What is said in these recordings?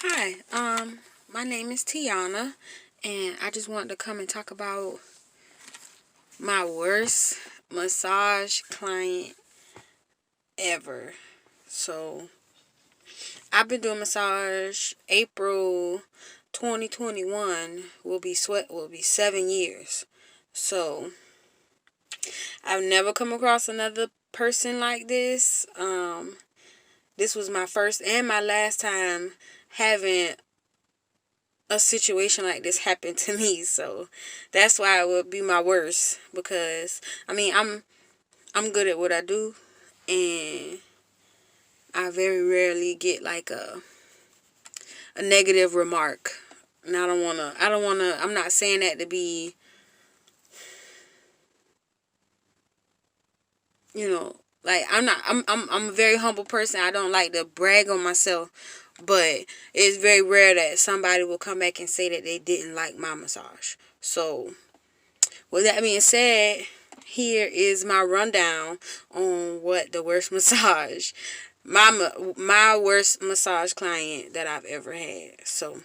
Hi, my name is Tiana, and I just wanted to come and talk about my worst massage client ever. So, I've been doing massage. April 2021 will be 7 years. So, I've never come across another person like this. This was my first and my last time having a situation like this happened to me. So that's why it would be my worst, because I'm good at what I do, and I very rarely get like a negative remark. And I don't wanna I'm not saying that to be, like, I'm a very humble person. I don't like to brag on myself, but it's very rare that somebody will come back and say that they didn't like my massage. So with that being said, here is my rundown on what the worst massage, my worst massage client that I've ever had. So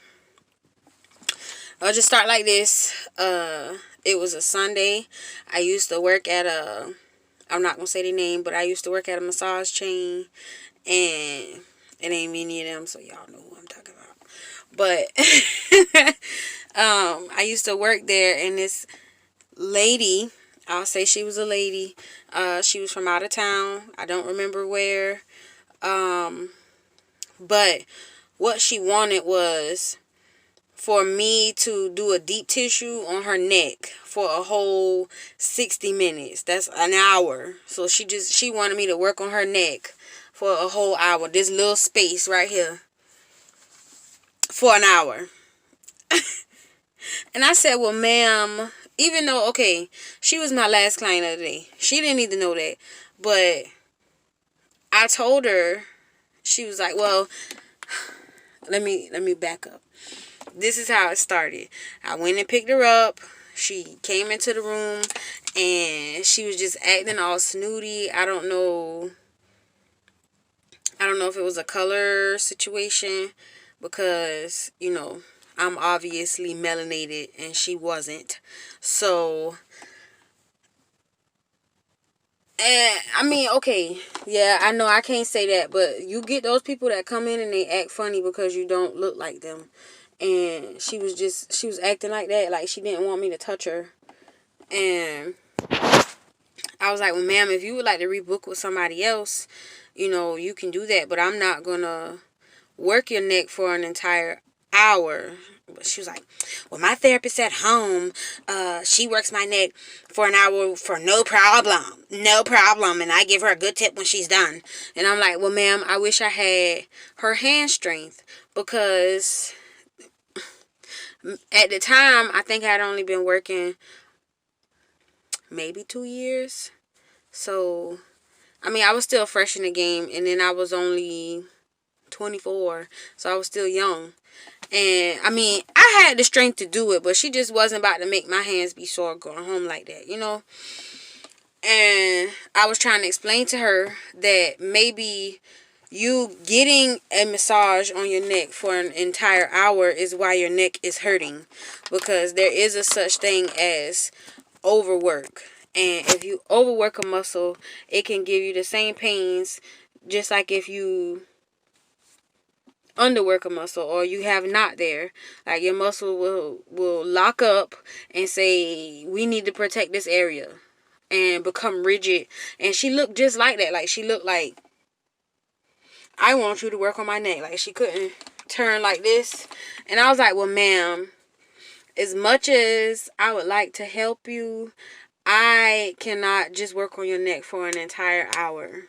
I'll just start like this. It was a Sunday. I used to work at I'm not gonna say the name, but I used to work at a massage chain, and it ain't many of them, so y'all know who I'm talking about. But I used to work there, and this lady, I'll say she was a lady. She was from out of town. I don't remember where. But what she wanted was for me to do a deep tissue on her neck for a whole 60 minutes. That's an hour. So she wanted me to work on her neck for a whole hour. This little space right here for an hour. And I said, well, ma'am, even though, okay, she was my last client of the day. She didn't need to know that. But I told her, she was like, well, let me back up. This is how it started. I went and picked her up. She came into the room, and she was just acting all snooty. I don't know if it was a color situation, because, I'm obviously melanated and she wasn't. So, okay, yeah, I know I can't say that, but you get those people that come in and they act funny because you don't look like them. And she was acting like that, like she didn't want me to touch her. And I was like, well, ma'am, if you would like to rebook with somebody else, you can do that, but I'm not gonna work your neck for an entire hour. But she was like, well, my therapist at home, she works my neck for an hour for no problem, and I give her a good tip when she's done. And I'm like, well, ma'am, I wish I had her hand strength, because at the time, I think I'd only been working maybe 2 years. So, I was still fresh in the game, and then I was only 24, so I was still young. And I had the strength to do it, but she just wasn't about to make my hands be sore going home like that. And I was trying to explain to her that maybe you getting a massage on your neck for an entire hour is why your neck is hurting, because there is a such thing as overwork. And if you overwork a muscle, it can give you the same pains, just like if you underwork a muscle or you have not there. Like, your muscle will lock up and say, we need to protect this area, and become rigid. And she looked just like that. Like, she looked like, I want you to work on my neck. Like, she couldn't turn like this. And I was like, well, ma'am, as much as I would like to help you, I cannot just work on your neck for an entire hour.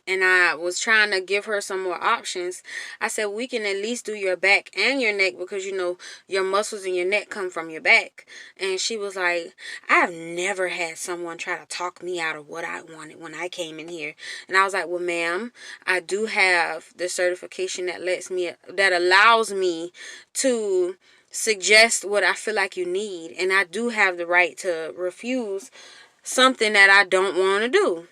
And I was trying to give her some more options. I said, we can at least do your back and your neck, because your muscles in your neck come from your back. And she was like, I've never had someone try to talk me out of what I wanted when I came in here. And I was like, well, ma'am, I do have the certification that allows me to suggest what I feel like you need, and I do have the right to refuse something that I don't want to do.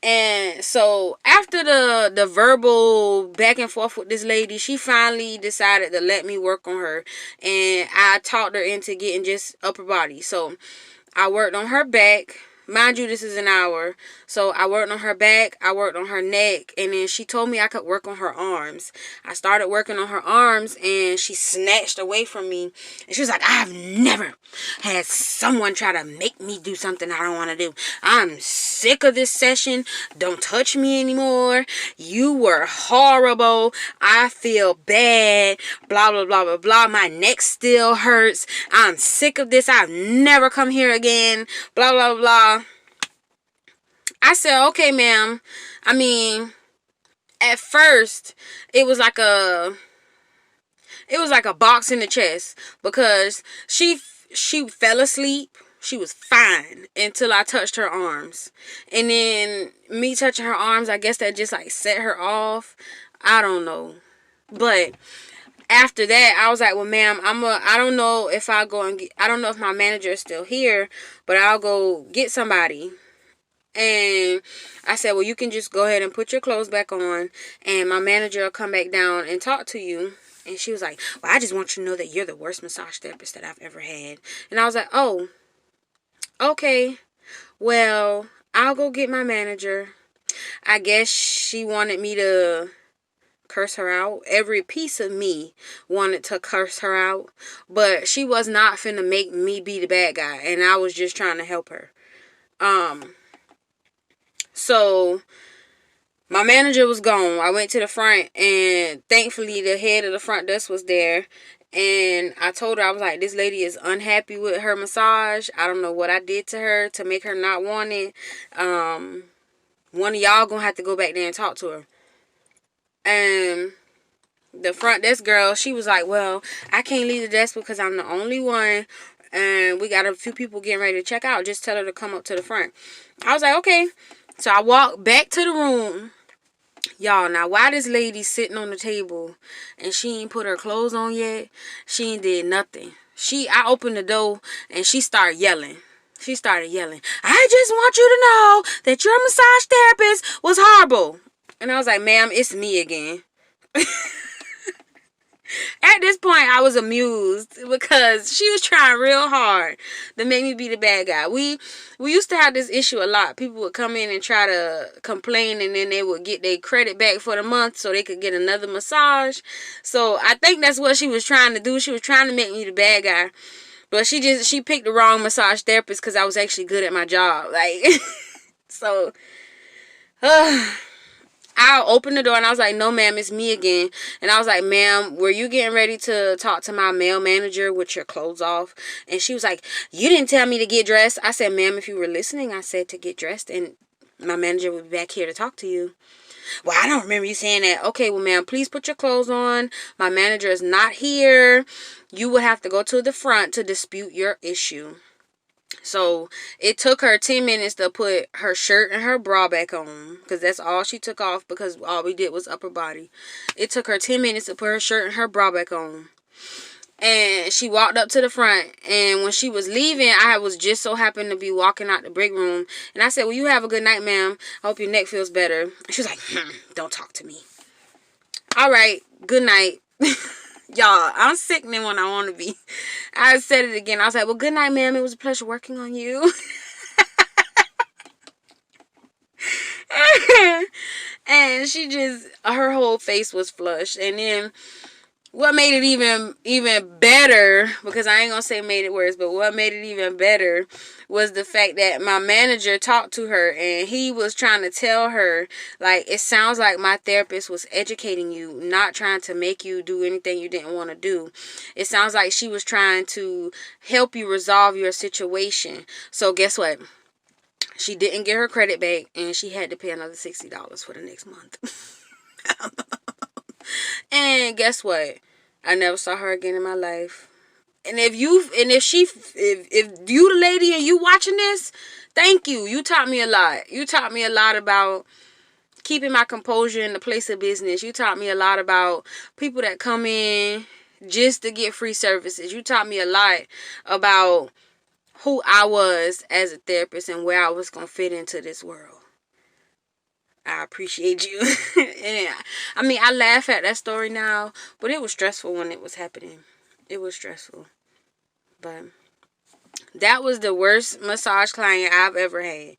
And so after the verbal back and forth with this lady, she finally decided to let me work on her, and I talked her into getting just upper body. So I worked on her back. Mind you, this is an hour. So I worked on her back, I worked on her neck, and then she told me I could work on her arms. I started working on her arms, and she snatched away from me. And she was like, I've never had someone try to make me do something I don't want to do. I'm sick of this session. Don't touch me anymore. You were horrible. I feel bad. Blah, blah, blah, blah, blah. My neck still hurts. I'm sick of this. I've never come here again. Blah, blah, blah. I said, okay, ma'am. I mean, at first, it was like a box in the chest, because she fell asleep. She was fine until I touched her arms. And then me touching her arms, I guess that just like set her off. I don't know. But after that, I was like, well, ma'am, I don't know if I don't know if my manager is still here, but I'll go get somebody. And I said, well, you can just go ahead and put your clothes back on, and my manager will come back down and talk to you. And she was like, well, I just want you to know that you're the worst massage therapist that I've ever had. And I was like, oh, okay. Well, I'll go get my manager. I guess she wanted me to curse her out. Every piece of me wanted to curse her out. But she was not finna make me be the bad guy. And I was just trying to help her. So my manager was gone. I went to the front, and thankfully the head of the front desk was there. And I told her, I was like, this lady is unhappy with her massage. I don't know what I did to her to make her not want it. One of y'all gonna have to go back there and talk to her. And the front desk girl, she was like, well, I can't leave the desk because I'm the only one, and we got a few people getting ready to check out. Just tell her to come up to the front. I was like, okay. So I walked back to the room. Y'all, now why this lady sitting on the table and she ain't put her clothes on yet? She ain't did nothing. I opened the door and she started yelling. I just want you to know that your massage therapist was horrible. And I was like, ma'am, it's me again. At this point, I was amused because she was trying real hard to make me be the bad guy. We used to have this issue a lot. People would come in and try to complain, and then they would get their credit back for the month so they could get another massage. So I think that's what she was trying to do. She was trying to make me the bad guy. But she picked the wrong massage therapist because I was actually good at my job. Like, so... I opened the door and I was like, no, ma'am, it's me again. And I was like, ma'am, were you getting ready to talk to my male manager with your clothes off? And she was like, you didn't tell me to get dressed. I said, ma'am, if you were listening, I said to get dressed and my manager would be back here to talk to you. Well, I don't remember you saying that. Okay, well, ma'am, please put your clothes on. My manager is not here. You would have to go to the front to dispute your issue. So it took her 10 minutes to put her shirt and her bra back on, because that's all she took off, because all we did was upper body. It took her 10 minutes to put her shirt and her bra back on. And she walked up to the front, and when she was leaving, I was just so happened to be walking out the break room, and I said, well, you have a good night, ma'am. I hope your neck feels better. And she was like, don't talk to me. All right, good night. Y'all, I'm sickening when I want to be. I said it again. I was like, well, good night, ma'am. It was a pleasure working on you. And her whole face was flushed. And then what made it even better, because I ain't gonna say made it worse, but what made it even better was the fact that my manager talked to her, and he was trying to tell her, like, it sounds like my therapist was educating you, not trying to make you do anything you didn't want to do. It sounds like she was trying to help you resolve your situation. So guess what? She didn't get her credit back, and she had to pay another $60 for the next month. And guess what? I never saw her again in my life. And if you the lady and you watching this, thank you. You taught me a lot. You taught me a lot about keeping my composure in the place of business. You taught me a lot about people that come in just to get free services. You taught me a lot about who I was as a therapist and where I was going to fit into this world. appreciate you. And I mean, I laugh at that story now, but it was stressful when it was happening. It was stressful. But that was the worst massage client I've ever had.